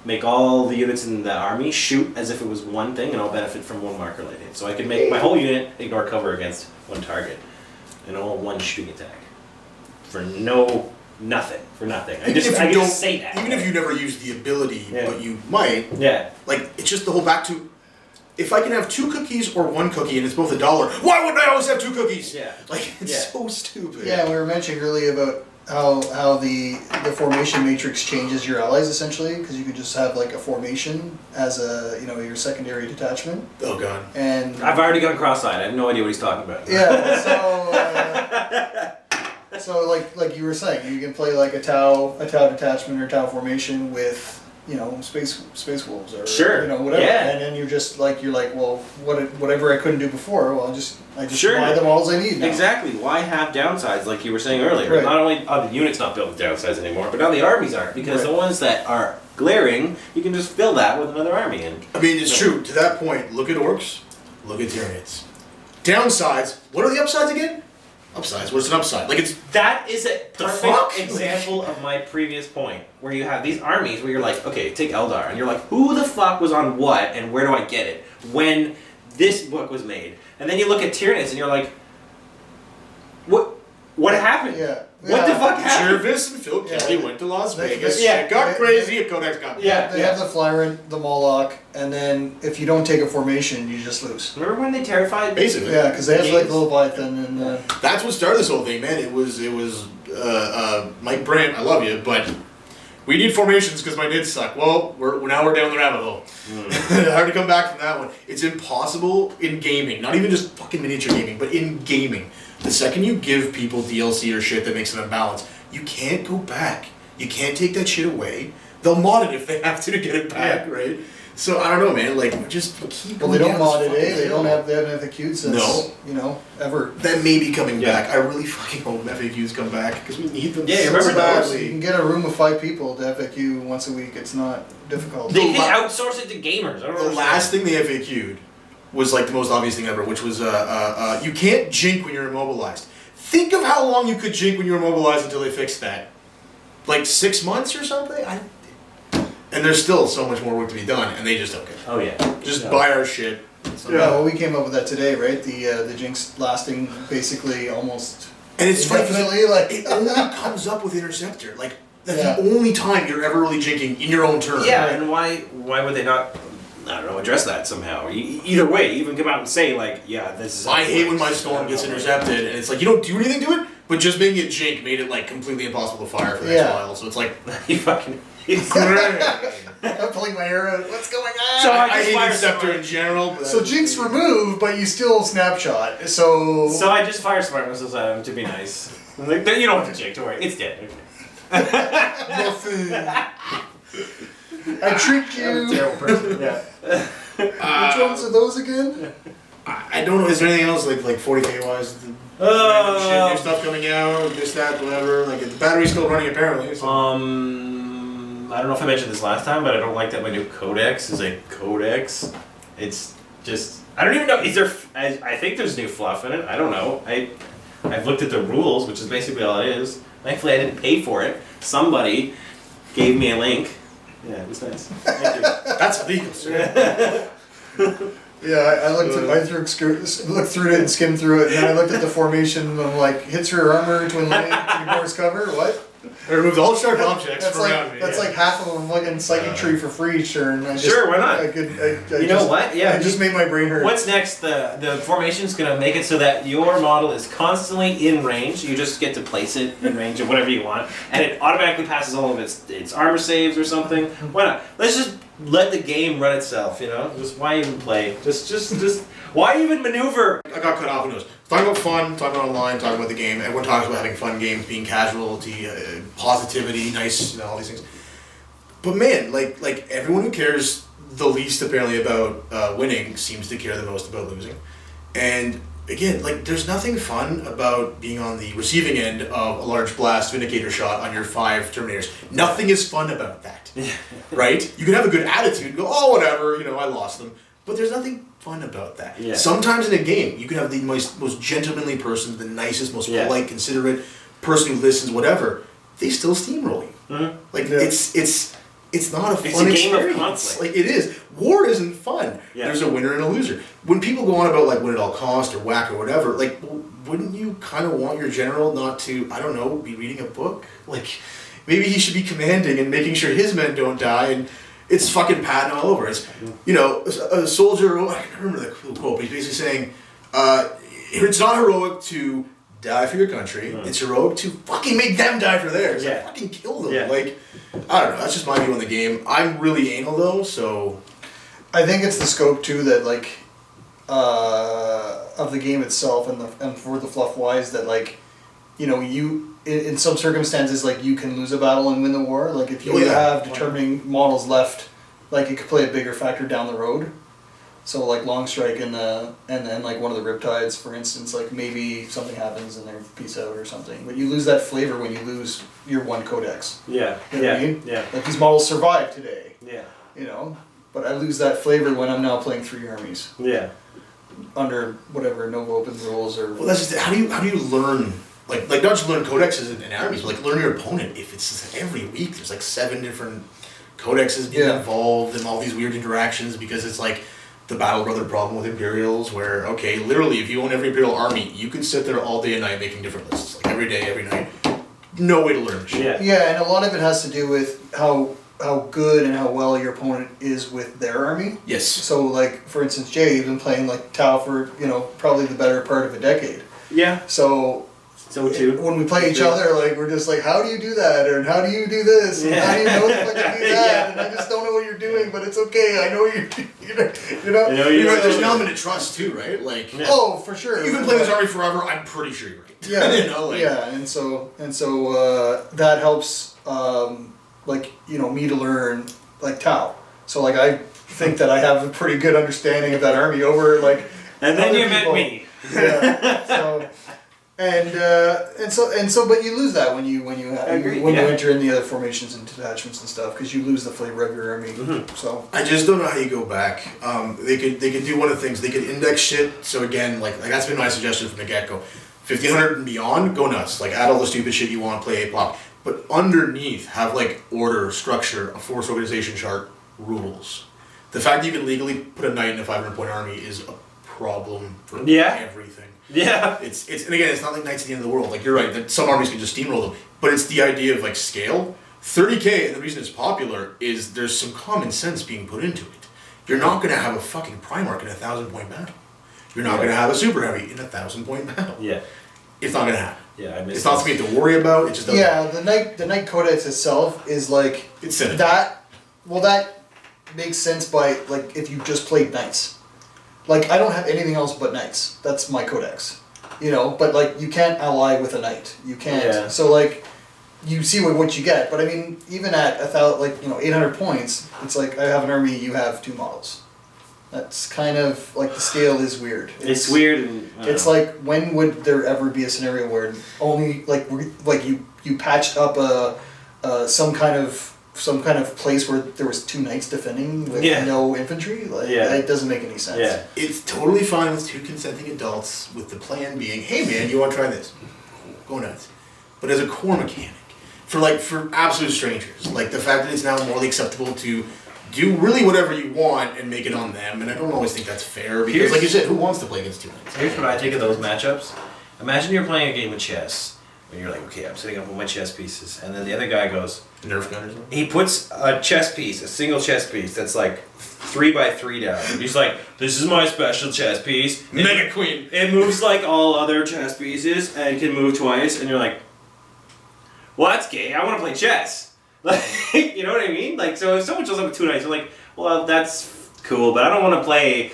make all the units in the army shoot as if it was one thing, and I'll benefit from one marker light hit. So I could make my whole unit ignore cover against one target, and all one shooting attack for nothing. I just say that. Even if you never use the ability, Yeah. but you might. Yeah. Like, it's just the whole back to, if I can have 2 cookies or 1 cookie and it's both $1, why wouldn't I always have 2 cookies? Yeah. Like, it's Yeah. so stupid. Yeah, we were mentioning earlier about how the formation matrix changes your allies essentially, because you could just have like a formation as a your secondary detachment. Oh, God. And I've already gone cross-eyed. I have no idea what he's talking about. yeah, so like you were saying, you can play like a Tau detachment or Tau formation with space wolves or Sure. whatever, Yeah. and then you're like, well, whatever I couldn't do before, well, I just Sure. buy the models I need now. Exactly. Why have downsides like you were saying earlier? Right. Not only are the units not built with downsides anymore, but now the armies aren't, because Right. the ones that are glaring, you can just fill that with another army. And I mean, it's true. To that point, look at orcs, look at Tyranids. Downsides, what are the upsides again? Upsides, what's an upside? Like, it's... that is a fuck? perfect example of my previous point, where you have these armies where you're like, okay, take Eldar, and you're like, who the fuck was on what, and where do I get it? When this book was made. And then you look at Tyranids, and you're like, what happened? Yeah. What the fuck happened? Jervis and Phil Kelly went to Las Vegas. Yeah. Shit got crazy. Codex got Yeah. They have the Flyrant, the Moloch, and then if you don't take a formation, you just lose. Remember when they terrified? Basically. Yeah, because they have like Games. the Leviathan and That's what started this whole thing, man. It was Mike Brandt, I love you, but we need formations because my nids suck. Well, now we're down the rabbit hole. Hard to come back from that one. It's impossible in gaming, not even just fucking miniature gaming, but in gaming. The second you give people DLC or shit that makes it unbalanced, you can't go back. You can't take that shit away. They'll mod it if they have to get it back, right? So I don't know, man. Like, just keep. well, they going don't down mod this it, fucking They hill. haven't FAQ'd since ever. That may be coming Yeah. back. I really fucking hope FAQs come back because we need them Yeah, so remember those? badly. You can get a room of 5 people to FAQ once a week. It's not difficult. They The can outsource it to gamers. I don't The understand. last thing they FAQ'd was like the most obvious thing ever, which was you can't jink when you're immobilized. Think of how long you could jink when you were immobilized until they fixed that. Like 6 months or something? And there's still so much more work to be done, and they just don't care. Oh yeah. Just buy our shit. Yeah, well, we came up with that today, right? The Jinx lasting basically almost And it's funny 'cause indefinitely, like it only comes up with Interceptor. Like, that's Yeah. the only time you're ever really jinking in your own turn. Yeah, and why would they not? I don't know. Address that somehow. Either way, even come out and say like, yeah, this is. I hate when my storm gets intercepted, and it's like, you don't do anything to it, but just making it jink made it like completely impossible to fire for the next Yeah. while. So it's like, You fucking. I'm pulling my hair out. What's going on? So I just hate fire Interceptor Smart. in general. But So Jinx removed, but you still snapshot. So So I just fire smart missiles at him to be nice. Like, you don't have to check. Don't worry, it's dead. nothing. I tricked I'm a you. terrible person. Yeah. Which ones are those again? I don't know. Is there anything else like 40K wise? Shit, new stuff coming out, this, that, whatever. Like the battery's still running apparently. So. I don't know if I mentioned this last time, but I don't like that my new codex is a codex. It's just I don't even know. Is there? I think there's new fluff in it. I don't know. I've looked at the rules, which is basically all it is. Thankfully, I didn't pay for it. Somebody gave me a link. Yeah, it was nice. Thank you. That's illegal, sir. Yeah, I looked through it and skimmed through it, and then I looked at the formation and I'm like, hits her armor to ignores cover. What? I removed all sharp objects That's from like around me. that's yeah. like half of a fucking psychic tree for free each turn. Sure, why not? I You know what? Yeah, it just made my brain hurt. What's next? The formation's going to make it so that your model is constantly in range. You just get to place it in range of whatever you want, and it automatically passes all of its armor saves or something. Why not? Let's just let the game run itself. You know, just why even play? Just why even maneuver? I got cut off. Who knows? Talking about fun, talking about online, talking about the game. Everyone talks about having fun games, being casualty, positivity, nice, all these things. But man, like everyone who cares the least apparently about winning seems to care the most about losing. And again, like there's nothing fun about being on the receiving end of a large blast vindicator shot on your 5 Terminators. Nothing is fun about that, right? You can have a good attitude and go, oh whatever, I lost them. But there's nothing fun about that. Yeah. Sometimes in a game, you can have the most gentlemanly person, the nicest, most polite, considerate person who listens, whatever. They still steamroll you. Mm-hmm. Like it's not a fun It's a game experience. of conflict. Like it is. War isn't fun. Yeah. There's a winner and a loser. When people go on about like win at all cost or whack or whatever, like wouldn't you kind of want your general not to, I don't know, be reading a book? Like maybe he should be commanding and making sure his men don't die, and it's fucking patting all over. It's, you know, a soldier, I can't remember the quote, but he's basically saying, it's not heroic to die for your country, it's heroic to fucking make them die for theirs. Like, fucking kill them. Yeah. Like, I don't know, that's just my view on the game. I'm really anal though, so... I think it's the scope too that like of the game itself and for the fluff wise that like, you know, you in some circumstances like you can lose a battle and win the war. Like if you have determining models left, like it could play a bigger factor down the road. So like long strike and then like one of the riptides, for instance, like maybe something happens and they're peace out or something. But you lose that flavor when you lose your one codex. Yeah. You know what I mean? Yeah. Like these models survive today. Yeah. You know? But I lose that flavor when I'm now playing 3 armies. Yeah. Under whatever Nova Open rules or... Well, that's just, how do you learn, like not just learn codexes and armies, but like learn your opponent. If it's every week, there's like 7 different codexes being involved and all these weird interactions, because it's like the Battle Brother problem with Imperials, where, okay, literally, if you own every Imperial army, you can sit there all day and night making different lists, like every day, every night. No way to learn shit. Yeah. Yeah, and a lot of it has to do with how good and how well your opponent is with their army. Yes. So, like, for instance, Jay, you've been playing, like, Tau for, you know, probably the better part of a decade. Yeah. So too. when we play each other, like, we're just like, how do you do that? Or how do you do this? And how do you know if I can do that? And I just don't know what you're doing, but it's okay. I know you know. There's an element of trust, too, right? Like, Oh, for sure. you've been playing this army forever, I'm pretty sure you're right. Yeah, you know, like, yeah, and so that helps, like, you know, me to learn like Tau. So like I think that I have a pretty good understanding of that army over like. And then other you people. met me. Yeah. So and so, but you lose that when you agree, you yeah. enter in the other formations and detachments and stuff, because you lose the flavor of your army. Mm-hmm. So I just don't know how you go back. They could do one of the things. They could index shit. So again, like that's been my suggestion from the get go. 1500 and beyond, go nuts. Like add all the stupid shit you want, play A-plot. But underneath, have like order, structure, a force organization chart, rules. The fact that you can legally put a knight in a 500-point army is a problem for everything. Yeah. It's and again, it's not like knights at the end of the world. Like you're right, that some armies can just steamroll them. But it's the idea of like scale. 30k, and the reason it's popular is there's some common sense being put into it. You're not going to have a fucking Primarch in a 1,000-point battle. You're not going to have a super heavy in a 1,000-point battle. Yeah. It's not going to happen. Yeah, I miss It's not something to worry about. It just doesn't. yeah, the Knight Codex itself is like It's cynical. that. Well, that makes sense by like if you just played Knights. Like I don't have anything else but Knights. That's my Codex. You know, but like you can't ally with a Knight. You can't. Yeah. So like you see what you get. But I mean, even at 800 points, it's like I have an army. You have 2 models. That's kind of like the scale is weird. It's weird. And, It's like when would there ever be a scenario where only like you patched up some kind of place where there was 2 knights defending with no infantry? Like it doesn't make any sense. Yeah. It's totally fine with 2 consenting adults, with the plan being, hey man, you want to try this? Go nuts. But as a core mechanic, for absolute strangers, like the fact that it's now morally acceptable to do really whatever you want and make it on them, and I don't always think that's fair, because like you said, who wants to play against 2 knights? Here's what I think of those matchups. Imagine you're playing a game of chess, and you're like, okay, I'm setting up all my chess pieces, and then the other guy goes, Nerf gun or something? he puts a chess piece, a single chess piece that's like 3x3 down. And he's like, this is my special chess piece. Mega Queen! It moves like all other chess pieces and can move twice, and you're like, well, that's gay. I want to play chess. Like, you know what I mean? Like, so if someone shows up with 2 knights, you're like, well, that's cool, but I don't want to play,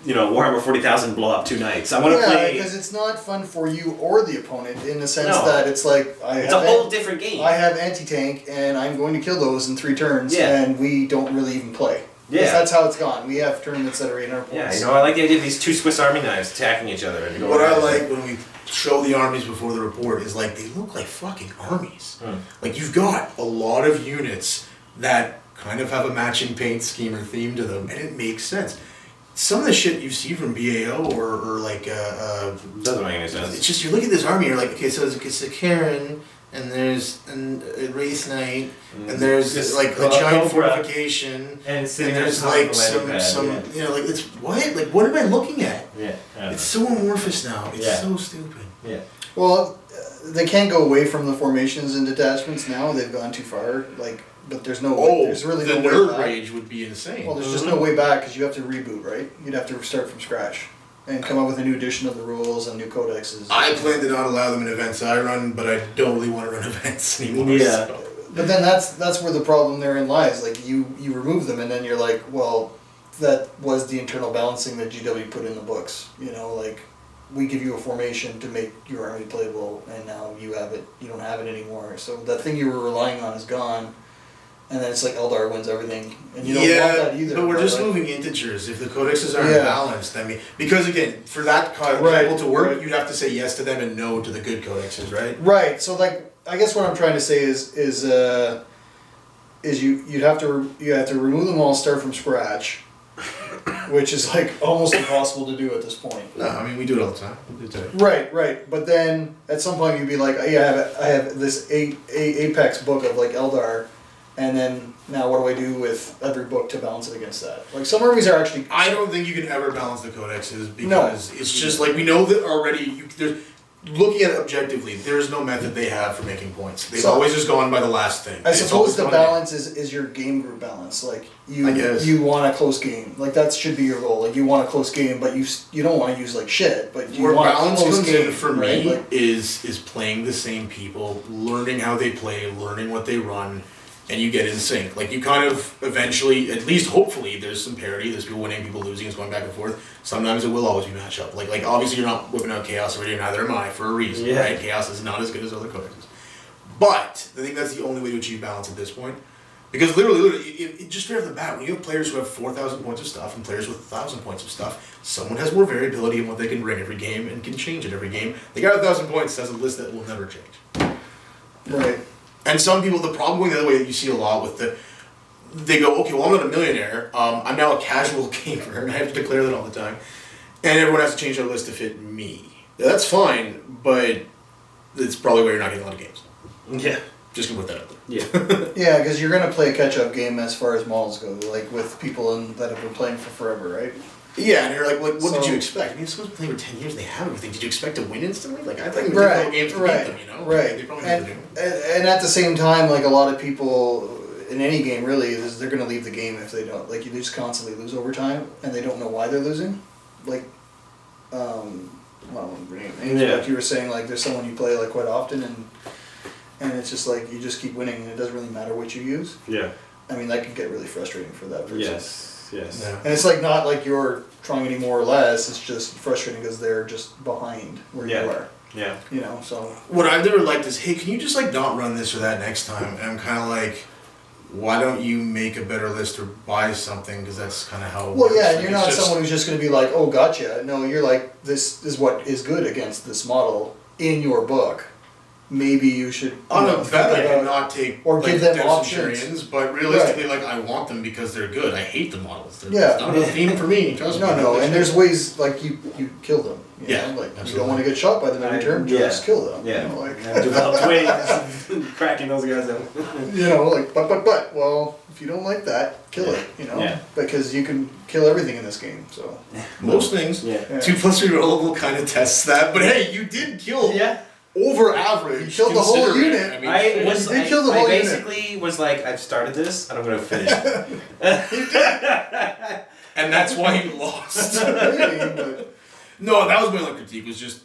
Warhammer 40,000 blow up 2 knights. I want to play. Because it's not fun for you or the opponent in the sense No. that it's like It's a whole different game. I have anti-tank and I'm going to kill those in 3 turns, and we don't really even play. Yeah. 'Cause that's how it's gone. We have tournaments that are 800 points. Yeah, I like the idea of these 2 Swiss Army knives attacking each other. And What I like when we show the armies before the report is like they look like fucking armies. Like you've got a lot of units that kind of have a matching paint scheme or theme to them, and it makes sense. some of the shit you see from BAO or like Doesn't make any sense. it's just you look at this army, you're like, okay, so it's a Karen, and there's a Wraith Knight, and there's Just like a giant fortification, and there's like some you know, like it's what am I looking at? Yeah. It's so amorphous now. It's Yeah. so stupid. Yeah. Well, they can't go away from the formations and detachments now. They've gone too far. Like, but there's no. There's really the no way nerd back. rage would be insane. Well, there's just no way back because you have to reboot, right? You'd have to start from scratch and come up with a new edition of the rules and new codexes. I plan to not allow them in events I run, but I don't really want to run events anymore. Yeah. So. But then that's where the problem therein lies. Like you remove them and then you're like, well, that was the internal balancing that GW put in the books. You know, like we give you a formation to make your army playable, and now you have it. You don't have it anymore. So that thing you were relying on is gone. And then it's like Eldar wins everything, and you don't want that either. But we're just like, moving integers. If the codexes aren't Yeah. balanced, I mean, because again, for that example to work, you'd have to say yes to them and no to the good codexes, right? Right. So like, I guess what I'm trying to say is you'd have to remove them all, start from scratch, which is like almost impossible to do at this point. No, I mean we do it all the time. We do it today. Right. But then at some point you'd be like, yeah, I have this Apex book of like Eldar. And then now what do I do with every book to balance it against that? Like some armies are actually. I don't think you can ever balance the codexes because it's just like we know that already. Looking at it objectively, there's no method they have for making points. They've always just gone by the last thing. I suppose the balance is your game group balance. Like you want a close game. Like that should be your goal. Like you want a close game, but you don't want to use like shit. But you where want balance a close comes game in for right? me Like, is playing the same people, learning how they play, learning what they run, and you get in sync. Like you kind of eventually, at least hopefully, there's some parity. There's people winning, people losing. It's going back and forth. Sometimes it will always be match up. Like obviously you're not whipping out Chaos every day. Neither am I for a reason, right? Chaos is not as good as other codexes. But I think that's the only way to achieve balance at this point. Because literally, it just straight off the bat, when you have players who have 4,000 points of stuff and players with 1,000 points of stuff, someone has more variability in what they can bring every game and can change it every game. The guy with 1,000 points has a list that will never change. right. And some people, the problem going the other way that you see a lot with they go, okay, well I'm not a millionaire, I'm now a casual gamer, and I have to declare that all the time. And everyone has to change their list to fit me. Yeah, that's fine, but it's probably why you're not getting a lot of games. Yeah. Just gonna put that out there. Yeah. Yeah, because you're gonna play a catch-up game as far as models go, like with people that have been playing for forever, right? Yeah, and you're like, what did So- you expect? I mean, someone's been playing for 10 years, they have everything. Did you expect to win instantly? Like, I think it would take a couple games to beat them, you know? Right. They probably And, never do. and at the same time, like a lot of people in any game, really, they're going to leave the game if they don't. Like, you just constantly lose over time, and they don't know why they're losing. Like, well, I won't bring up names, Yeah. but you were saying, like, there's someone you play, like, quite often, and it's just like, you just keep winning, and it doesn't really matter what you use. Yeah. I mean, that could get really frustrating for that person. Yes. Yeah. And it's like not like you're trying any more or less. It's just frustrating because they're just behind where you are. Yeah. You know, so What I've never liked is, hey, can you just like not run this or that next time? And I'm kind of like, why don't you make a better list or buy something? Because that's kind of how it well, works. yeah. Like, And you're it's not just- someone who's just going to be like, oh, gotcha. No, you're like, this is what is good against this model in your book. Maybe you should. On you a know, bet, I think can about- not take or like, give them Death options. Centurions, but realistically, like I want them because they're good. I hate the models. They're Yeah. it's not a theme for me. Trust me. No, and there's ways like you kill them. You Yeah, know? Like you absolutely. don't want to get shot by them every turn. Just kill them. Yeah. You know, like I've developed ways cracking those guys out. you know, like but. Well, if you don't like that, kill it. You know, Yeah. because you can kill everything in this game. So Most things. Yeah. Yeah. 2 plus rerollable kind of tests that, but hey, you did kill over average. You killed the whole considering. unit. I mean, I did kill the whole unit. basically was like, I've started this and I'm gonna finish it. and that's why you lost. Maybe, but No, that was my only critique. Was just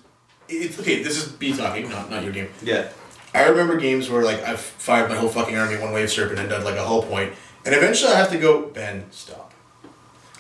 it's okay. This is me talking, not your game. Yeah. I remember games where like I've fired my whole fucking army one wave serpent and done like a hull point, and eventually I have to go, Ben, stop.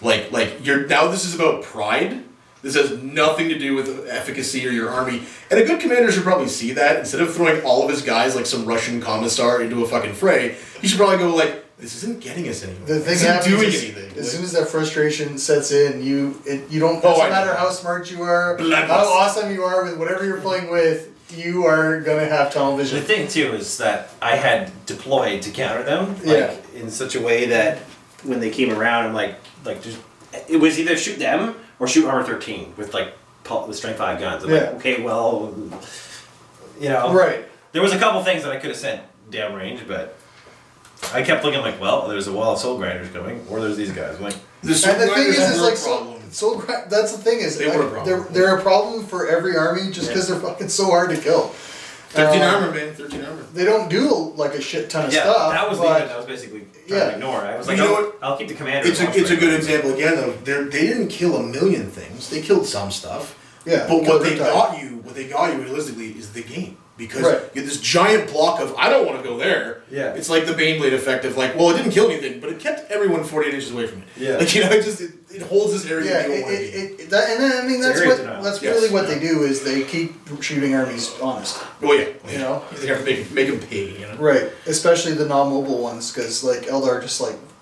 Like you're now. This is about pride. This has nothing to do with efficacy or your army. And a good commander should probably see that. Instead of throwing all of his guys like some Russian commissar into a fucking fray, he should probably go like, this isn't getting us anywhere. the thing This isn't happens doing is, anything. as Like- soon as that frustration sets in, you don't. Oh, Doesn't I know. matter how smart you are, Bloodlust. how awesome you are with whatever you're playing with. You are gonna have tunnel The vision. thing too is that I had deployed to counter them, like Yeah. in such a way that when they came around, I'm like just it was either shoot them or shoot armor 13 with like with strength 5 guns. I'm like, okay, well, Right. There was a couple things that I could have sent downrange, but I kept looking like, well, there's a wall of soul grinders coming, or there's these guys. I'm like, And the thing is like that's the thing is they're a problem for every army just because they're fucking so hard to kill. 13 armor, man. 13 armor. They don't do like a shit ton of stuff. That was basically trying to ignore. I was like, I'll keep the commander. It's a good example again though. They didn't kill a million things. They killed some stuff. Yeah. But what they got you realistically is the game. Because you get this giant block of, I don't want to go there. Yeah. It's like the Baneblade effect of like, well, it didn't kill anything, but it kept everyone 48 inches away from it. Yeah. Like, it holds this area you don't want to be. I mean, that's really what they do is they keep shooting armies honest. Oh yeah. You know? They have to make them pay, you know? Right. Especially the non-mobile ones, because like Eldar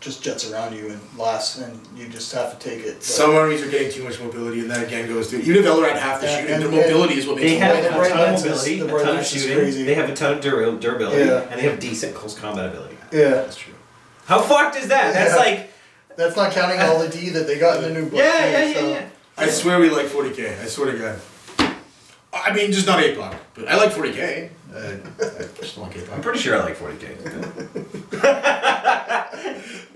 just jets around you and lasts, and you just have to take it. But some armies are getting too much mobility, and that again goes to, even if Eldar had half the shooting, their mobility is what makes they them have win. a ton of mobility, a ton of shooting. Crazy. They have a ton of durability, and they have decent close combat ability. Yeah. That's true. How fucked is that? That's like... That's not counting all the D that they got in the new book. Yeah. I swear we like 40k. I swear to God. I mean, just not 8 block, but I like 40k. I just don't like 8 block. I'm pretty sure I like 40k.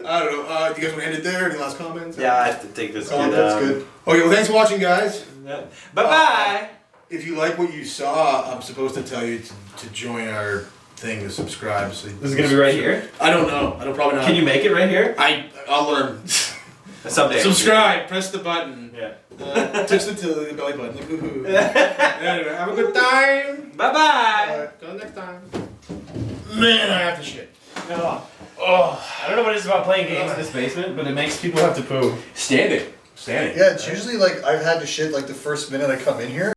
I don't know. Do you guys want to end it there? Any last comments? Yeah, I have to take this. That's good. Okay, well, thanks for watching, guys. Yeah. Bye-bye! If you like what you saw, I'm supposed to tell you to join our thing to subscribe. So This is going to be right here? I don't know. I don't probably not. Can you make it right here? I'll learn. Someday. Subscribe. Press the button. Yeah. Touch the belly button. Like, woohoo. Anyway, have a good time. Bye-bye! Till next time. Man, I have to shit. Oh. I don't know what it is about playing games in this basement, but it makes people have to poo. Standing. Yeah, it's usually like I've had to shit like the first minute I come in here.